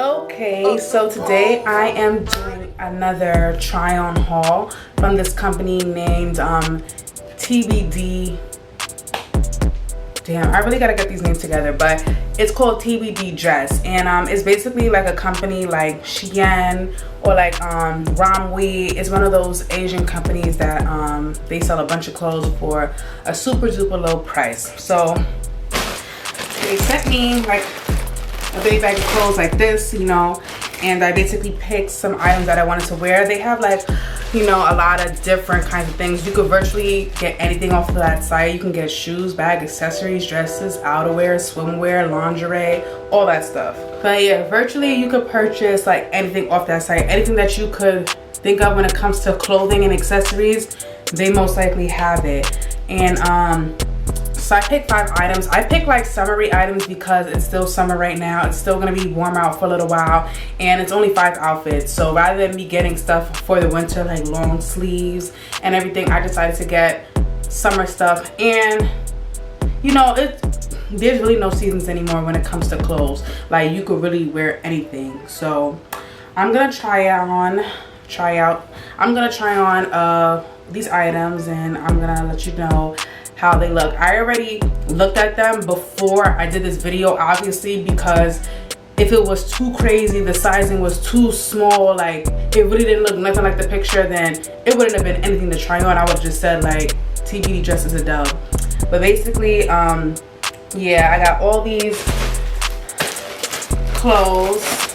Okay, so today I am doing another try on haul from this company named TBD. Damn, I really gotta get these names together, but it's called TBD Dress, and it's basically like a company like Shein or like Ramwi. It's one of those Asian companies that they sell a bunch of clothes for a super duper low price. So they sent me like a big bag of clothes like this, you know, and I basically picked some items that I wanted to wear. They have like, you know, a lot of different kinds of things. You could virtually get anything off of that site. You can get shoes, bags, accessories, dresses, outerwear, swimwear, lingerie, all that stuff. But yeah, virtually you could purchase like anything off that site. Anything that you could think of when it comes to clothing and accessories, they most likely have it. And so I picked 5 items. I picked like summery items because it's still summer right now. It's still gonna be warm out for a little while, and it's only 5 outfits. So rather than me getting stuff for the winter, like long sleeves and everything, I decided to get summer stuff. And you know, there's really no seasons anymore when it comes to clothes. Like you could really wear anything. So I'm gonna try on these items, and I'm gonna let you know how they look. I already looked at them before I did this video, obviously, because if it was too crazy, the sizing was too small, like it really didn't look nothing like the picture, then it wouldn't have been anything to try on. I would have just said like TBD Dress is a dub. But basically, yeah, I got all these clothes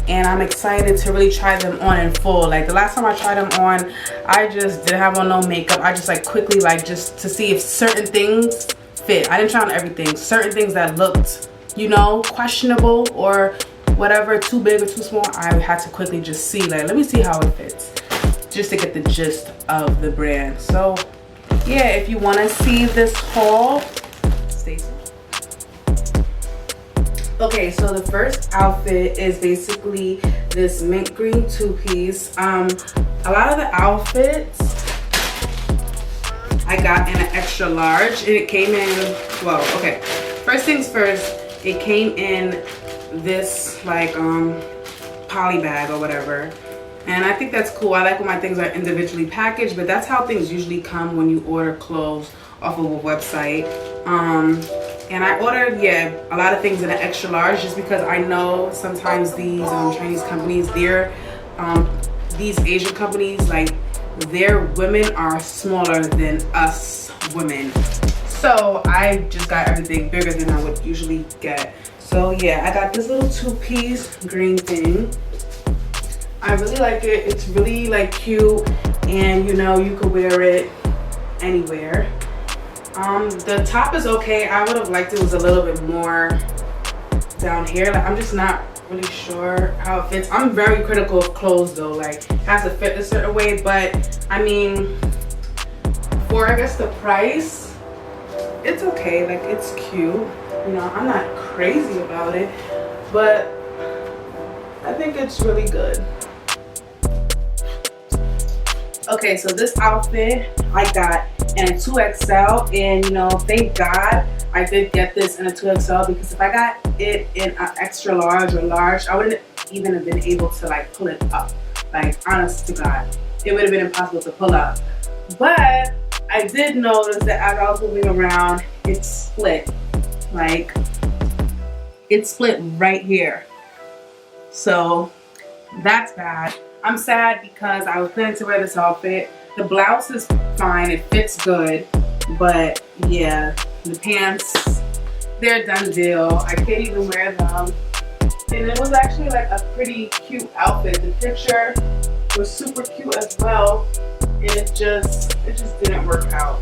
and I'm excited to really try them on in full. Like the last time I tried them on, I just didn't have on no makeup. I just like quickly, like just to see if certain things fit. I didn't try on everything. Certain things that looked, you know, questionable or whatever, too big or too small, I had to quickly just see, like, let me see how it fits, just to get the gist of the brand. So yeah, if you want to see this haul, stay tuned. Okay, so the first outfit is basically this mint green 2-piece. A lot of the outfits I got in an extra large, and it came in, well, okay, first things first, it came in this like poly bag or whatever, and I think that's cool. I like when my things are individually packaged, but that's how things usually come when you order clothes off of a website. And I ordered, yeah, a lot of things in an extra large, just because I know sometimes these Chinese companies, these Asian companies, like their women are smaller than us women. So I just got everything bigger than I would usually get. So yeah, I got this little 2-piece green thing. I really like it. It's really like cute, and you know, you could wear it anywhere. The top is okay. I would have liked it was a little bit more down here. Like I'm just not really sure how it fits. I'm very critical of clothes though. Like it has to fit a certain way, but I mean, for I guess the price, it's okay. Like it's cute. You know, I'm not crazy about it, but I think it's really good. Okay, so this outfit I got in a 2XL, and you know, thank God I did get this in a 2XL, because if I got it in an extra large or large, I wouldn't even have been able to like pull it up. Like honest to God, it would have been impossible to pull up. But I did notice that as I was moving around, it split. Like it split right here. So that's bad. I'm sad because I was planning to wear this outfit. The blouse is fine, it fits good, but yeah, the pants, they're a done deal. I can't even wear them. And it was actually like a pretty cute outfit. The picture was super cute as well, and it just didn't work out.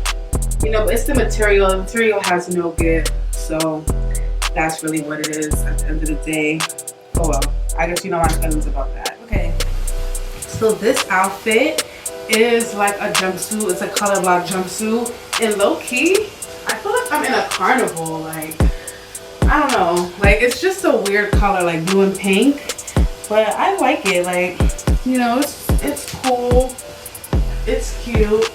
You know, but it's the material. The material has no give, so that's really what it is at the end of the day. Oh well, I guess you know my feelings about that. Okay. So this outfit is like a jumpsuit. It's a color block jumpsuit, and low key, I feel like I'm in a carnival. Like I don't know, like it's just a weird color, like blue and pink, but I like it. Like, you know, it's cool, it's cute.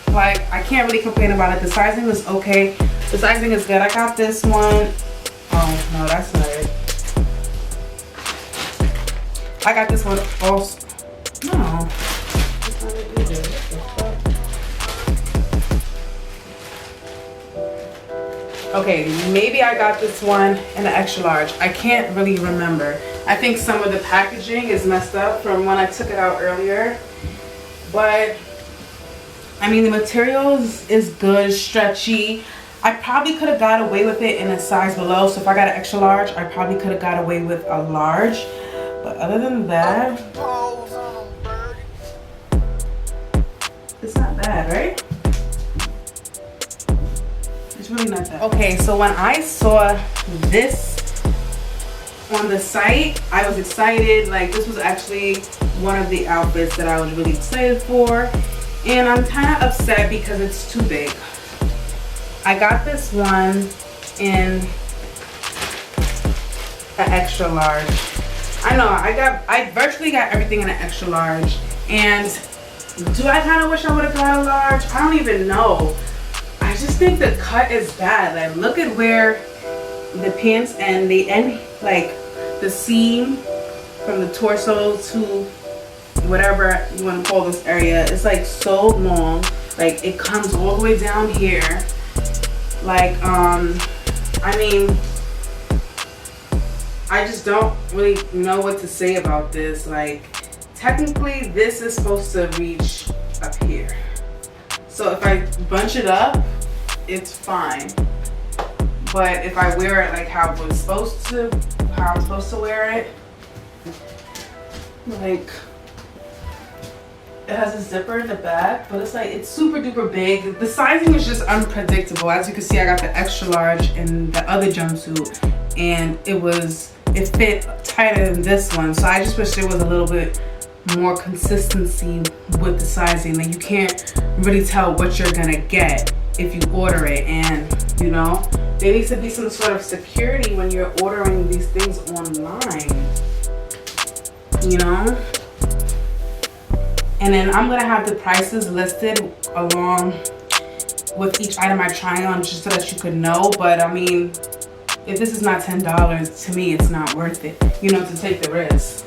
Like I can't really complain about it. The sizing is okay. The sizing is good. I got this one. Oh no, that's not it. I got this one also. No. Okay, maybe I got this one in an extra large. I can't really remember. I think some of the packaging is messed up from when I took it out earlier. But, I mean, the material is good, stretchy. I probably could have got away with it in a size below. So if I got an extra large, I probably could have got away with a large. But other than that, it's not bad, right? It's really not that. Okay, so when I saw this on the site, I was excited. Like, this was actually one of the outfits that I was really excited for. And I'm kind of upset because it's too big. I got this one in an extra large. I know, I virtually got everything in an extra large. And do I kind of wish I would have got a large? I don't even know. I just think the cut is bad. Like, look at where the pants and the end, like the seam from the torso to whatever you want to call this area. It's like so long. Like, it comes all the way down here. Like, I mean, I just don't really know what to say about this. Like, technically this is supposed to reach up here. So if I bunch it up, it's fine. But if I wear it like how I'm supposed to wear it, like, it has a zipper in the back, but it's like, it's super duper big. The sizing is just unpredictable. As you can see, I got the extra large in the other jumpsuit, and it fit tighter than this one. So I just wish there was a little bit more consistency with the sizing. Like, you can't really tell what you're gonna get if you order it. And, you know, there needs to be some sort of security when you're ordering these things online, you know. And then I'm gonna have the prices listed along with each item I try on, just so that you could know. But I mean, if this is not $10, to me it's not worth it, you know, to take the risk.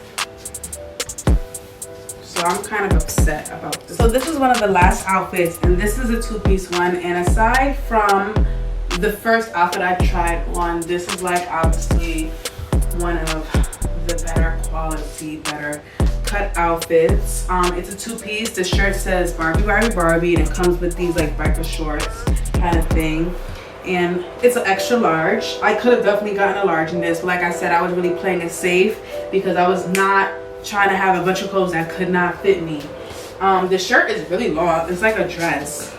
So I'm kind of upset about this. So this is one of the last outfits, and this is a two-piece one. And aside from the first outfit I tried on, this is like obviously one of the better quality, better cut outfits. It's a two-piece. The shirt says Barbie, Barbie, Barbie, and it comes with these like biker shorts kind of thing. And it's an extra large. I could have definitely gotten a large in this, but like I said, I was really playing it safe because I was not trying to have a bunch of clothes that could not fit me. The shirt is really long. It's like a dress.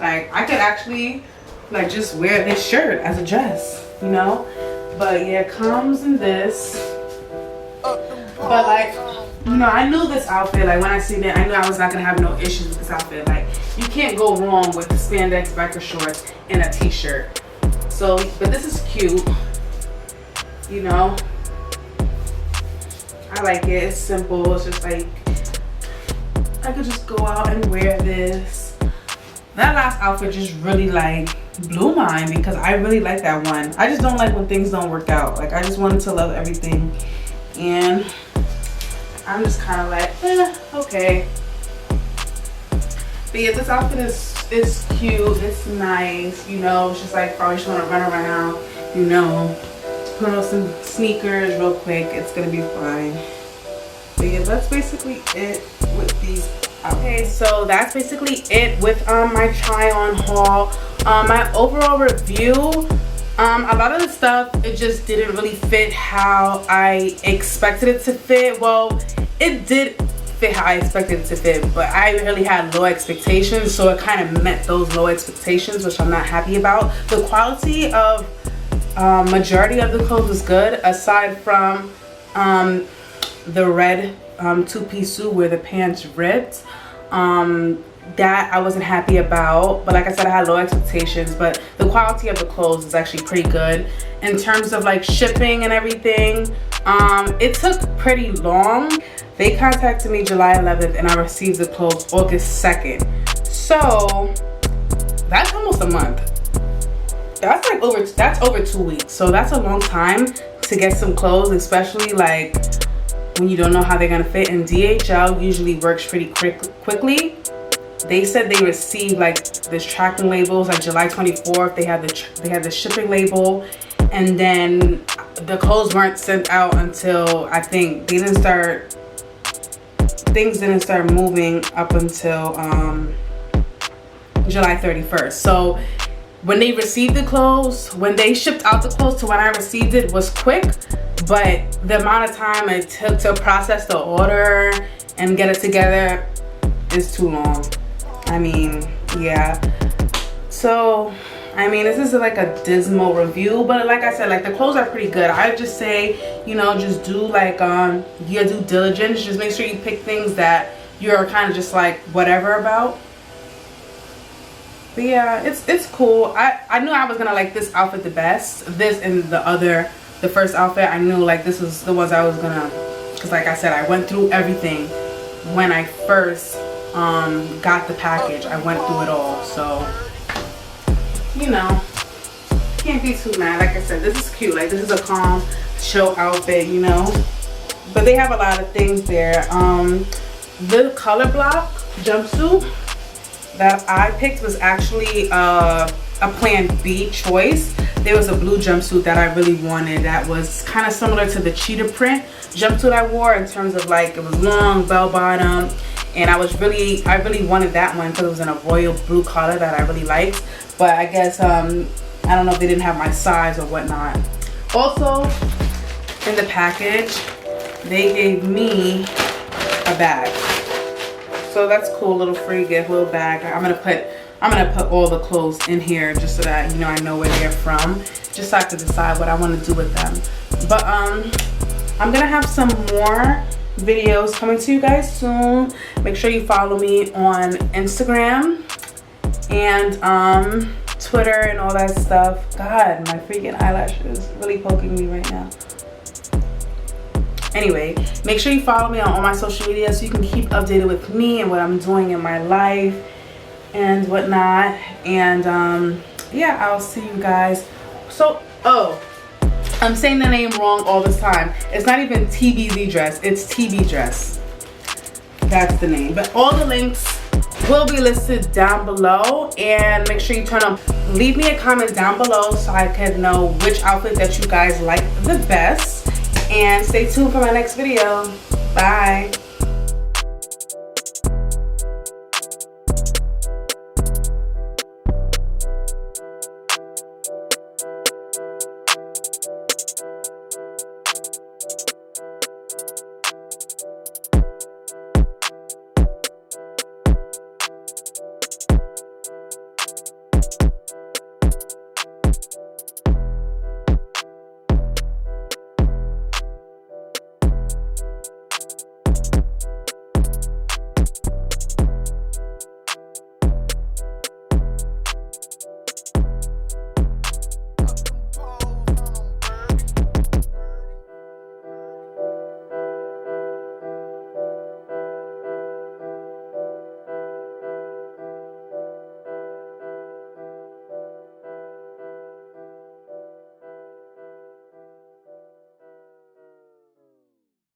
Like, I could actually like just wear this shirt as a dress, you know. But yeah, it comes in this. But like, you know, I knew this outfit. Like, when I seen it, I knew I was not gonna have no issues with this outfit. Like, you can't go wrong with the spandex biker shorts and a t-shirt. So, but this is cute, you know. I like it. It's simple. It's just like, I could just go out and wear this. That last outfit just really like blew mine because I really like that one. I just don't like when things don't work out. Like, I just wanted to love everything, and I'm just kind of like, okay. But yeah, this outfit is cute. It's nice, you know. It's just like, probably just want to run around, you know, put on some sneakers real quick. It's gonna be fine. But yeah, that's basically it with these. Okay, so that's basically it with my try on haul. My overall review, a lot of the stuff, it just didn't really fit how I expected it to fit. Well, it did fit how I expected it to fit, but I really had low expectations, so it kind of met those low expectations, which I'm not happy about. The quality of majority of the clothes was good, aside from the red two-piece suit where the pants ripped. That I wasn't happy about, but like I said, I had low expectations. But the quality of the clothes is actually pretty good. In terms of like shipping and everything, it took pretty long. They contacted me July 11th and I received the clothes August 2nd. So that's almost a month. That's like over 2 weeks. So that's a long time to get some clothes, especially like when you don't know how they're gonna fit. And DHL usually works pretty quickly. They said they received like this tracking labels like July 24th. They had the shipping label, and then the clothes weren't sent out until, I think, things didn't start moving up until July 31st. So when they received the clothes, when they shipped out the clothes to when I received it was quick, but the amount of time it took to process the order and get it together is too long. I mean, yeah. So, I mean, this is like a dismal review, but like I said, like the clothes are pretty good. I would just say, you know, just do like your due diligence. Just make sure you pick things that you're kind of just like whatever about. But yeah, it's cool. I knew I was gonna like this outfit the best. This and the first outfit, I knew like this was the ones I was gonna, because like I said, I went through everything when I first got the package. I went through it all, so you know, can't be too mad. Like I said, this is cute. Like this is a calm show outfit, you know. But they have a lot of things there. The color block jumpsuit that I picked was actually a plan B choice. There was a blue jumpsuit that I really wanted that was kind of similar to the cheetah print jumpsuit I wore, in terms of like it was long, bell bottom, and I really wanted that one because it was in a royal blue color that I really liked. But I guess I don't know if they didn't have my size or whatnot. Also in the package they gave me a bag, so that's cool. Little free gift, little bag. I'm gonna put all the clothes in here just so that, you know, I know where they're from, just so I can decide what I want to do with them. But I'm gonna have some more videos coming to you guys soon. Make sure you follow me on Instagram and Twitter and all that stuff. God, my freaking eyelash is really poking me right now. Anyway, make sure you follow me on all my social media so you can keep updated with me and what I'm doing in my life and whatnot. And yeah, I'll see you guys. So, oh, I'm saying the name wrong all this time. It's not even TBZ dress, it's TB dress. That's the name. But all the links will be listed down below, and make sure you leave me a comment down below so I can know which outfit that you guys like the best. And stay tuned for my next video. Bye.